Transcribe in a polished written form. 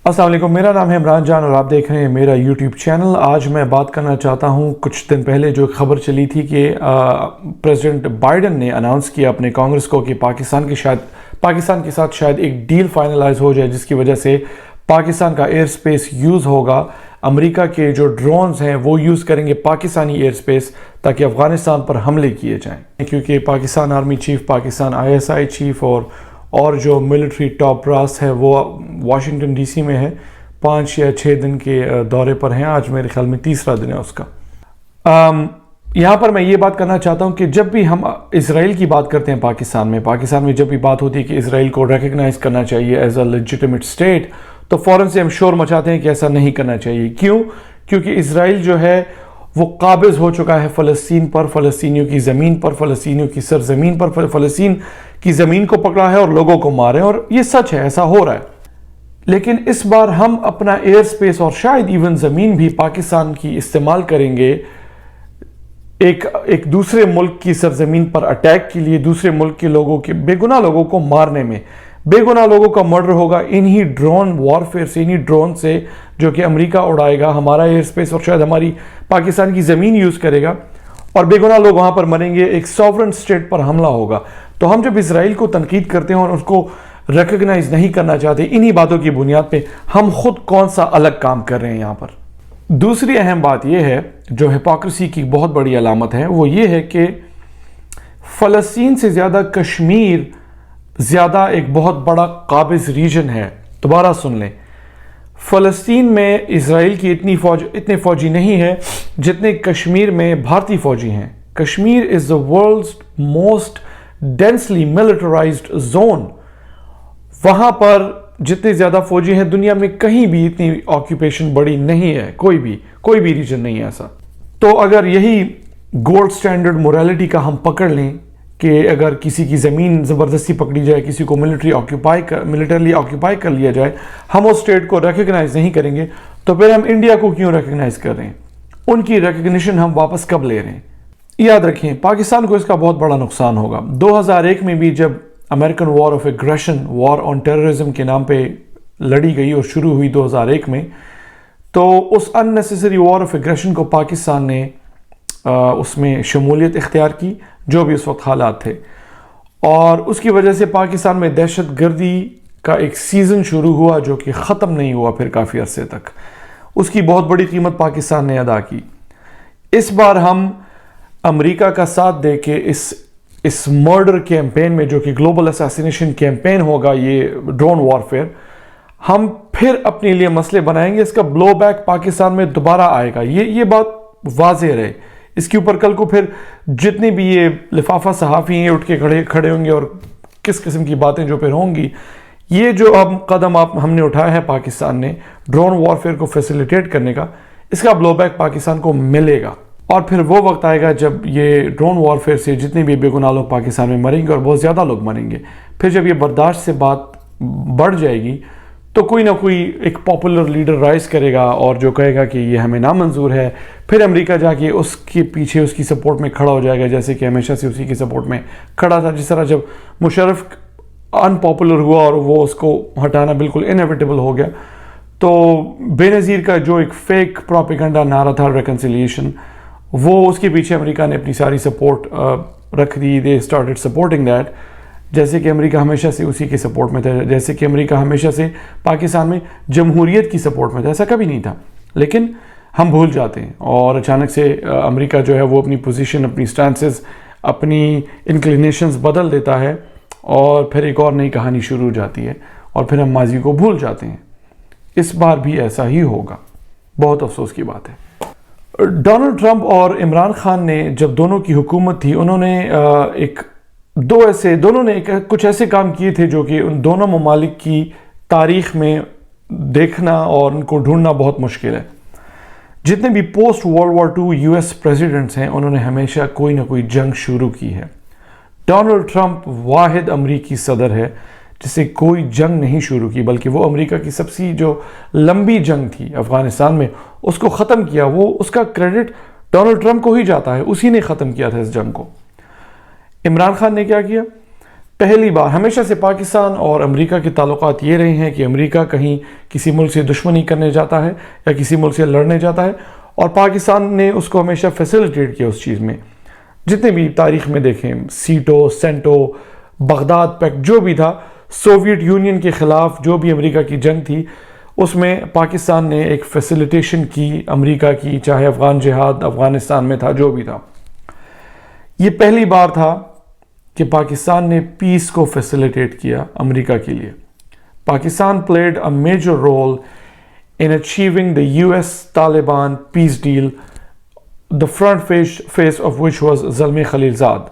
السلام علیکم، میرا نام ہے عمران جان اور آپ دیکھ رہے ہیں میرا یوٹیوب چینل۔ آج میں بات کرنا چاہتا ہوں، کچھ دن پہلے جو خبر چلی تھی کہ پریزیڈنٹ بائیڈن نے اناؤنس کیا اپنے کانگریس کو کہ پاکستان کے ساتھ شاید ایک ڈیل فائنلائز ہو جائے جس کی وجہ سے پاکستان کا ایئر سپیس یوز ہوگا۔ امریکہ کے جو ڈرونز ہیں وہ یوز کریں گے پاکستانی ایئر سپیس تاکہ افغانستان پر حملے کیے جائیں، کیونکہ Pakistan army chief, Pakistan ISI chief اور جو ملٹری ٹاپ براس ہے وہ واشنگٹن ڈی سی میں ہے، 5 یا 6 دن کے دورے پر ہیں۔ آج میرے خیال میں تیسرا دن ہے اس کا۔ یہاں پر میں یہ بات کرنا چاہتا ہوں کہ جب بھی ہم اسرائیل کی بات کرتے ہیں پاکستان میں جب بھی بات ہوتی ہے کہ اسرائیل کو ریکگنائز کرنا چاہیے ایز اے لیجٹیمیٹ اسٹیٹ، تو فوراً سے ہم شور مچاتے ہیں کہ ایسا نہیں کرنا چاہیے۔ کیوں؟ کیونکہ اسرائیل جو ہے وہ قابض ہو چکا ہے فلسطین پر، فلسطینیوں کی زمین پر، فلسطینیوں کی سرزمین پر، فلسطین کی زمین کو پکڑا ہے اور لوگوں کو مارے، اور یہ سچ ہے، ایسا ہو رہا ہے۔ لیکن اس بار ہم اپنا ایئر سپیس اور شاید ایون زمین بھی پاکستان کی استعمال کریں گے ایک دوسرے ملک کی سرزمین پر اٹیک کے لیے، دوسرے ملک کے لوگوں کے بے گناہ لوگوں کو مارنے میں۔ بے گناہ لوگوں کا مرڈر ہوگا انہی ڈرون وارفیئر سے، انہی ڈرون سے جو کہ امریکہ اڑائے گا ہمارا ایئر سپیس اور شاید ہماری پاکستان کی زمین یوز کرے گا، اور بے گناہ لوگ وہاں پر مریں گے، ایک سوورن سٹیٹ پر حملہ ہوگا۔ تو ہم جب اسرائیل کو تنقید کرتے ہیں اور اس کو ریکگنائز نہیں کرنا چاہتے، انہی باتوں کی بنیاد پہ ہم خود کون سا الگ کام کر رہے ہیں یہاں پر۔ دوسری اہم بات یہ ہے جو ہپوکریسی کی بہت بڑی علامت ہے، وہ یہ ہے کہ فلسطین سے زیادہ کشمیر زیادہ ایک بہت بڑا قابض ریجن ہے۔ دوبارہ سن لیں، فلسطین میں اسرائیل کی اتنے فوجی نہیں ہے جتنے کشمیر میں بھارتی فوجی ہیں۔ Kashmir is the world's most densely militarized zone۔ وہاں پر جتنے زیادہ فوجی ہیں دنیا میں کہیں بھی اتنی آکیوپیشن بڑی نہیں ہے، کوئی بھی ریجن نہیں ہے ایسا۔ تو اگر یہی گولڈ سٹینڈرڈ موریلٹی کا ہم پکڑ لیں کہ اگر کسی کی زمین زبردستی پکڑی جائے، کسی کو ملٹرلی آکیوپائی کر لیا جائے، ہم اس اسٹیٹ کو ریکگنائز نہیں کریں گے، تو پھر ہم انڈیا کو کیوں ریکگنائز کر رہے ہیں؟ ان کی ریکگنیشن ہم واپس کب لے رہے ہیں؟ یاد رکھیں، پاکستان کو اس کا بہت بڑا نقصان ہوگا۔ 2001 میں بھی جب American war of aggression, war on terrorism کے نام پہ لڑی گئی اور شروع ہوئی 2001 میں، تو اس ان نیسیسری وار آف ایگریشن کو پاکستان نے اس میں شمولیت اختیار کی، جو بھی اس وقت حالات تھے، اور اس کی وجہ سے پاکستان میں دہشت گردی کا ایک سیزن شروع ہوا جو کہ ختم نہیں ہوا پھر کافی عرصے تک۔ اس کی بہت بڑی قیمت پاکستان نے ادا کی۔ اس بار ہم امریکہ کا ساتھ دے کے اس مرڈر کیمپین میں، جو کہ گلوبل اساسینیشن کیمپین ہوگا، یہ ڈرون وارفیئر، ہم پھر اپنے لیے مسئلے بنائیں گے۔ اس کا بلو بیک پاکستان میں دوبارہ آئے گا، یہ بات واضح رہے۔ اس کے اوپر کل کو پھر جتنے بھی یہ لفافہ صحافی ہیں اٹھ کے کھڑے ہوں گے اور کس قسم کی باتیں جو پھر ہوں گی۔ یہ جو قدم ہم نے اٹھایا ہے پاکستان نے ڈرون وارفیئر کو فیسیلیٹیٹ کرنے کا، اس کا بلو بیک پاکستان کو ملے گا، اور پھر وہ وقت آئے گا جب یہ ڈرون وارفیئر سے جتنے بھی بے گناہ لوگ پاکستان میں مریں گے، اور بہت زیادہ لوگ مریں گے، پھر جب یہ برداشت سے بات بڑھ جائے گی تو کوئی نہ کوئی ایک پاپولر لیڈر رائز کرے گا اور جو کہے گا کہ یہ ہمیں نامنظور ہے۔ پھر امریکہ جا کے اس کے پیچھے اس کی سپورٹ میں کھڑا ہو جائے گا، جیسے کہ ہمیشہ سے اسی کی سپورٹ میں کھڑا تھا۔ جس طرح جب مشرف ان پاپولر ہوا اور وہ اس کو ہٹانا بالکل انیویٹیبل ہو گیا، تو بے نظیر کا جو ایک فیک پروپیگنڈا نعرہ تھا ریکنسیلیشن، وہ اس کے پیچھے امریکہ نے اپنی ساری سپورٹ رکھ دی۔ دے اسٹارٹڈ سپورٹنگ دیٹ، جیسے کہ امریکہ ہمیشہ سے اسی کے سپورٹ میں تھا، جیسے کہ امریکہ ہمیشہ سے پاکستان میں جمہوریت کی سپورٹ میں تھا۔ ایسا کبھی نہیں تھا، لیکن ہم بھول جاتے ہیں، اور اچانک سے امریکہ جو ہے وہ اپنی پوزیشن، اپنی سٹانسز، اپنی انکلینیشنز بدل دیتا ہے، اور پھر ایک اور نئی کہانی شروع ہو جاتی ہے، اور پھر ہم ماضی کو بھول جاتے ہیں۔ اس بار بھی ایسا ہی ہوگا، بہت افسوس کی بات ہے۔ ڈونلڈ ٹرمپ اور عمران خان نے جب دونوں کی حکومت تھی، انہوں نے دونوں نے کچھ ایسے کام کیے تھے جو کہ ان دونوں ممالک کی تاریخ میں دیکھنا اور ان کو ڈھونڈنا بہت مشکل ہے۔ جتنے بھی post world war II US presidents ہیں، انہوں نے ہمیشہ کوئی نہ کوئی جنگ شروع کی ہے۔ ڈونلڈ ٹرمپ واحد امریکی صدر ہے جس سے کوئی جنگ نہیں شروع کی، بلکہ وہ امریکہ کی سب سے جو لمبی جنگ تھی افغانستان میں، اس کو ختم کیا۔ اس کا کریڈٹ ڈونلڈ ٹرمپ کو ہی جاتا ہے، اسی نے ختم کیا تھا اس جنگ کو۔ عمران خان نے کیا کیا؟ پہلی بار ہمیشہ سے پاکستان اور امریکہ کے تعلقات یہ رہے ہیں کہ امریکہ کہیں کسی ملک سے دشمنی کرنے جاتا ہے یا کسی ملک سے لڑنے جاتا ہے اور پاکستان نے اس کو ہمیشہ فیسیلیٹیٹ کیا اس چیز میں. جتنے بھی تاریخ میں دیکھیں سیٹو، سینٹو، بغداد پیکٹ جو بھی تھا، سوویٹ یونین کے خلاف جو بھی امریکہ کی جنگ تھی اس میں پاکستان نے ایک فیسیلیٹیشن کی امریکہ کی، چاہے افغان جہاد افغانستان میں تھا جو بھی تھا. یہ پہلی بار تھا کہ پاکستان نے پیس کو فیسیلیٹیٹ کیا امریکہ کے لیے. Pakistan played a major role in achieving the US-Taliban peace deal, the front face of which was Zalmi Khalilzad.